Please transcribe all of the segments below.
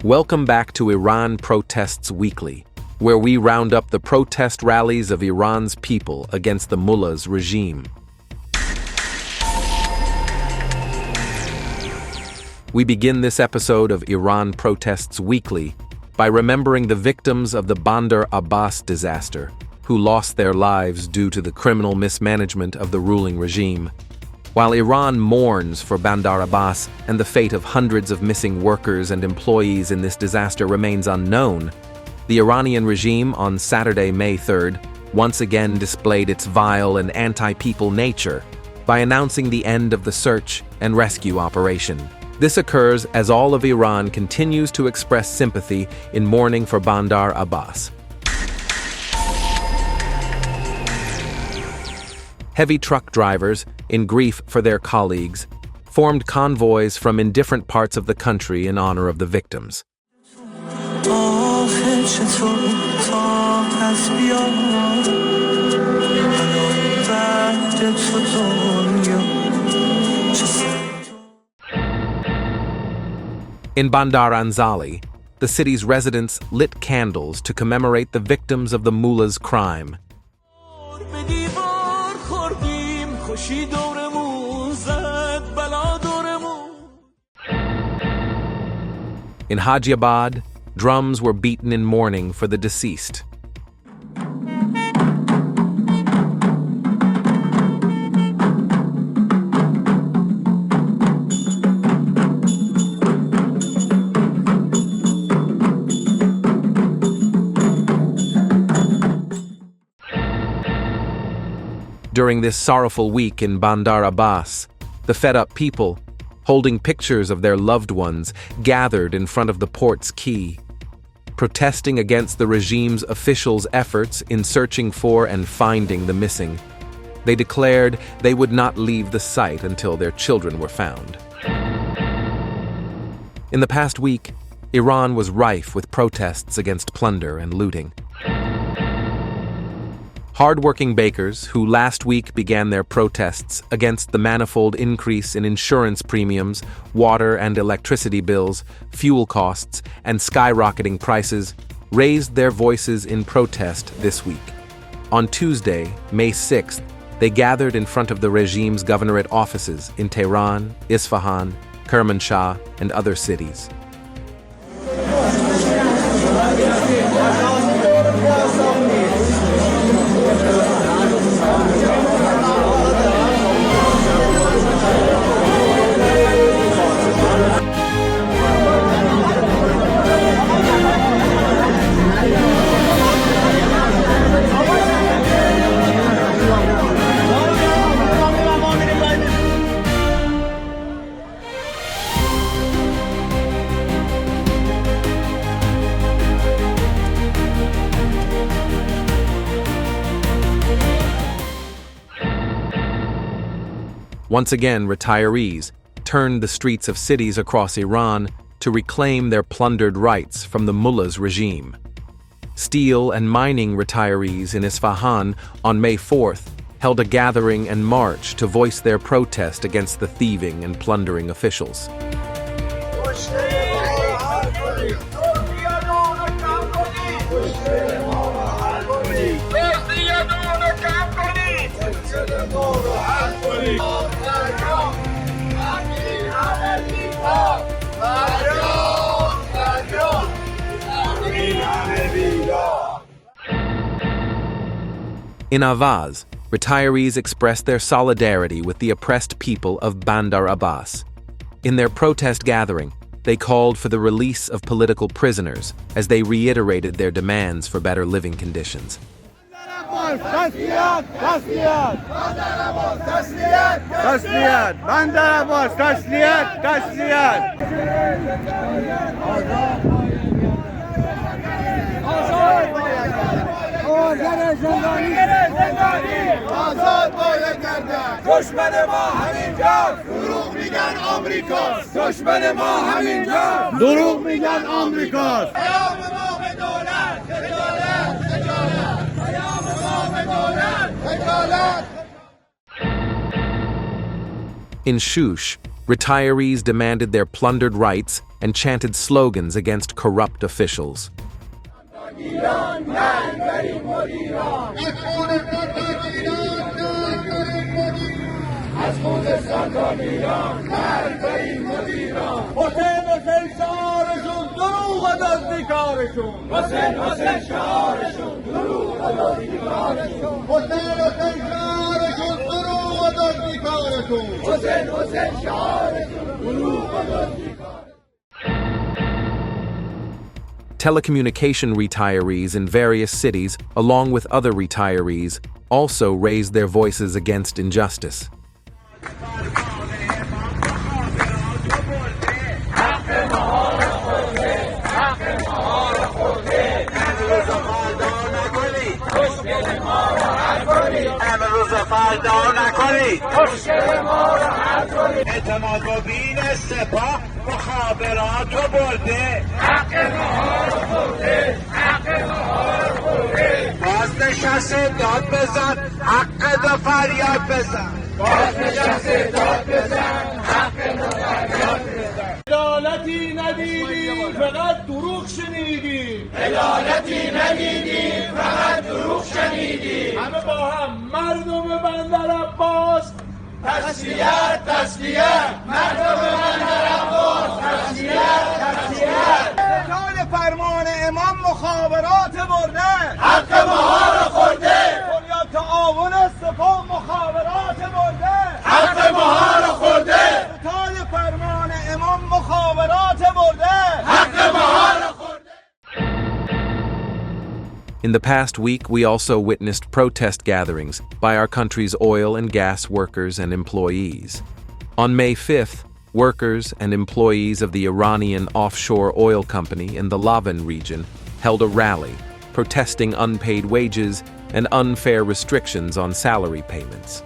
Welcome back to Iran Protests Weekly, where we round up the protest rallies of Iran's people against the mullah's regime. We begin this episode of Iran Protests Weekly by remembering the victims of the Bandar Abbas disaster, who lost their lives due to the criminal mismanagement of the ruling regime. While Iran mourns for Bandar Abbas and the fate of hundreds of missing workers and employees in this disaster remains unknown, the Iranian regime on Saturday, May 3rd, once again displayed its vile and anti-people nature by announcing the end of the search and rescue operation. This occurs as all of Iran continues to express sympathy in mourning for Bandar Abbas. Heavy truck drivers, in grief for their colleagues, formed convoys from in different parts of the country in honor of the victims. In Bandar Anzali, the city's residents lit candles to commemorate the victims of the mullah's crime. In Hajiabad, drums were beaten in mourning for the deceased. During this sorrowful week in Bandar Abbas, the fed-up people, holding pictures of their loved ones, gathered in front of the port's quay, protesting against the regime's officials' efforts in searching for and finding the missing. They declared they would not leave the site until their children were found. In the past week, Iran was rife with protests against plunder and looting. Hard-working bakers who last week began their protests against the manifold increase in insurance premiums, water and electricity bills, fuel costs, and skyrocketing prices raised their voices in protest this week. On Tuesday, May 6th, they gathered in front of the regime's governorate offices in Tehran, Isfahan, Kermanshah, and other cities. Once again, retirees turned the streets of cities across Iran to reclaim their plundered rights from the mullah's regime. Steel and mining retirees in Isfahan on May 4th held a gathering and march to voice their protest against the thieving and plundering officials. In Avaz, retirees expressed their solidarity with the oppressed people of Bandar Abbas. In their protest gathering, they called for the release of political prisoners as they reiterated their demands for better living conditions. دشمن ما همینجاست دروغ میگن آمریکاست دشمن ما همینجاست دروغ میگن آمریکاست پیام ما به دولت خجالت خجالت پیام ما به دولت خجالت In Shush, retirees demanded their plundered rights and chanted slogans against corrupt officials. Telecommunication retirees in various cities, along with other retirees, also raised their voices against injustice. اعتماد و بین سپاه مخابرات و برده حق ما رو خورده حق ما رو خورده بازنشسته داد بزن حق دو فریاد بزن بازنشسته داد بزن حق دو فریاد بزن عدالتی ندیدیم فقط دروغ شنیدیم عدالتی ندیدیم فقط دروغ شنیدیم همه با هم مردم بندر عباس تسلیت تسلیت مردم بندر عباس تسلیت تسلیت اعلان فرمان امام مخابرات برده حق ما رو خورده بنیاد تعاون سپاه مخابرات برده حق ما رو خورده اعلان فرمان امام مخابرات برده حق ما رو خورده. In the past week, we also witnessed protest gatherings by our country's oil and gas workers and employees. On May 5th, workers and employees of the Iranian offshore oil company in the Lavan region held a rally, protesting unpaid wages and unfair restrictions on salary payments.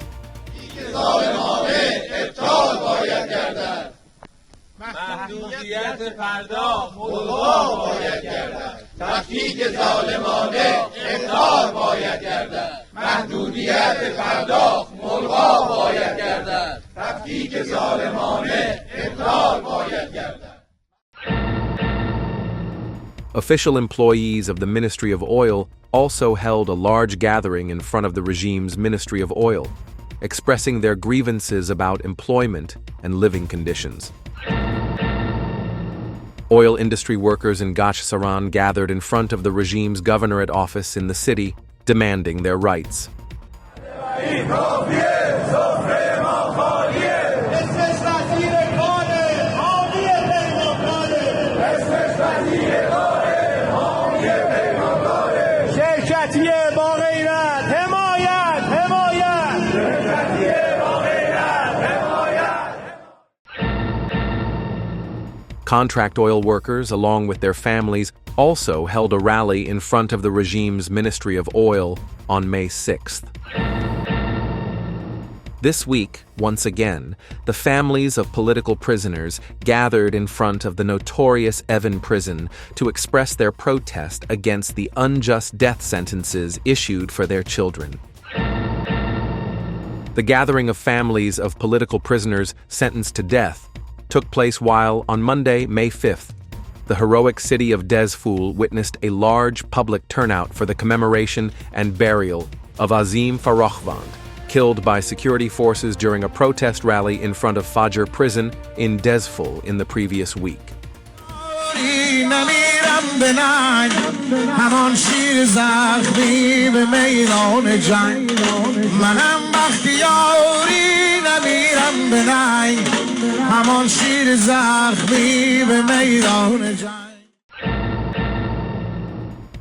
محدودیت پرداخت ملغا باید گردد تفکیک ظالمانه اقرار باید گردد محدودیت پرداخت ملغا باید گردد تفکیک ظالمانه اقرار باید گردد. Official employees of the Ministry of Oil also held a large gathering in front of the regime's Ministry of Oil, expressing their grievances about employment and living conditions. Oil industry workers in Gach Saran gathered in front of the regime's governorate office in the city, demanding their rights. Contract oil workers, along with their families, also held a rally in front of the regime's Ministry of Oil on May 6th. This week, once again, the families of political prisoners gathered in front of the notorious Evin prison to express their protest against the unjust death sentences issued for their children. The gathering of families of political prisoners sentenced to death took place while, on Monday, May 5th, the heroic city of Dezful witnessed a large public turnout for the commemoration and burial of Azim Farrokhvand, killed by security forces during a protest rally in front of Fajr prison in Dezful in the previous week.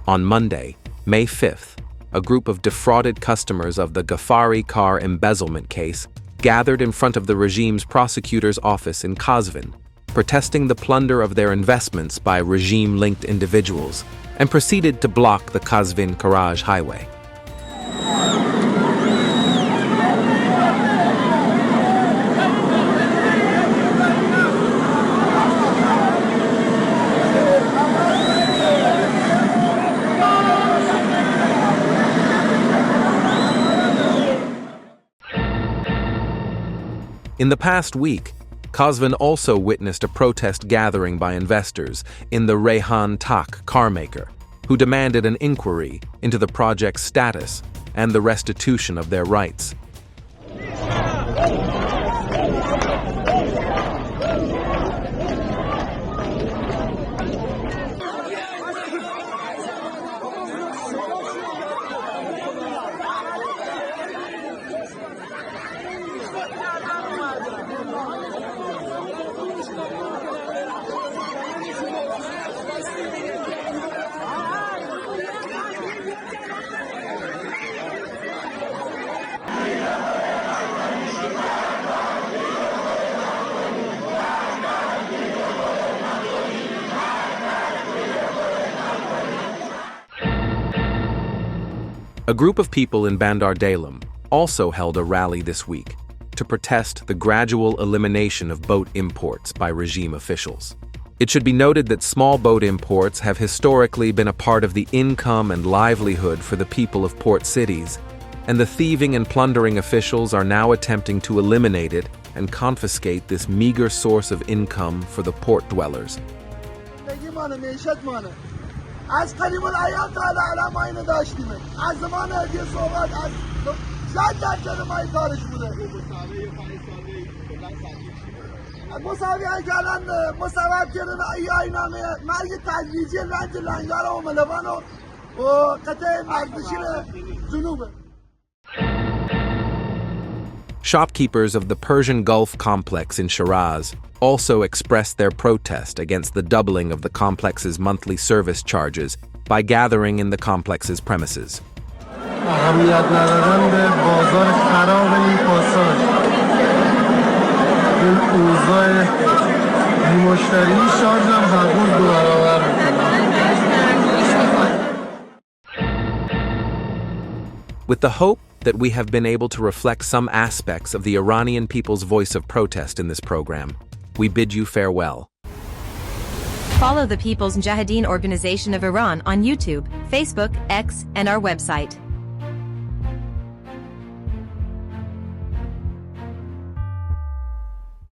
On Monday, May 5th, a group of defrauded customers of the Ghafari car embezzlement case gathered in front of the regime's prosecutor's office in Qazvin, protesting the plunder of their investments by regime-linked individuals, and proceeded to block the Qazvin-Karaj highway. In the past week, Kazvin also witnessed a protest gathering by investors in the Reyhan Tak carmaker, who demanded an inquiry into the project's status and the restitution of their rights. A group of people in Bandar Dalam also held a rally this week to protest the gradual elimination of boat imports by regime officials. It should be noted that small boat imports have historically been a part of the income and livelihood for the people of port cities, and the thieving and plundering officials are now attempting to eliminate it and confiscate this meager source of income for the port dwellers. از قدیم الایام تا الان ما اینو داشتیم از زمان هدیه صحبت از زد در ما این کارش بوده مساوی که الان مساوات کردن ای نامه مرگ تدریجی رنج لنگار و ملوان و قطع مردشیر جنوبه. Shopkeepers of the Persian Gulf complex in Shiraz also expressed their protest against the doubling of the complex's monthly service charges by gathering in the complex's premises. With the hope that we have been able to reflect some aspects of the Iranian people's voice of protest in this program, we bid you farewell. Follow the People's Mujahideen Organization of Iran on YouTube, Facebook, X, and our website.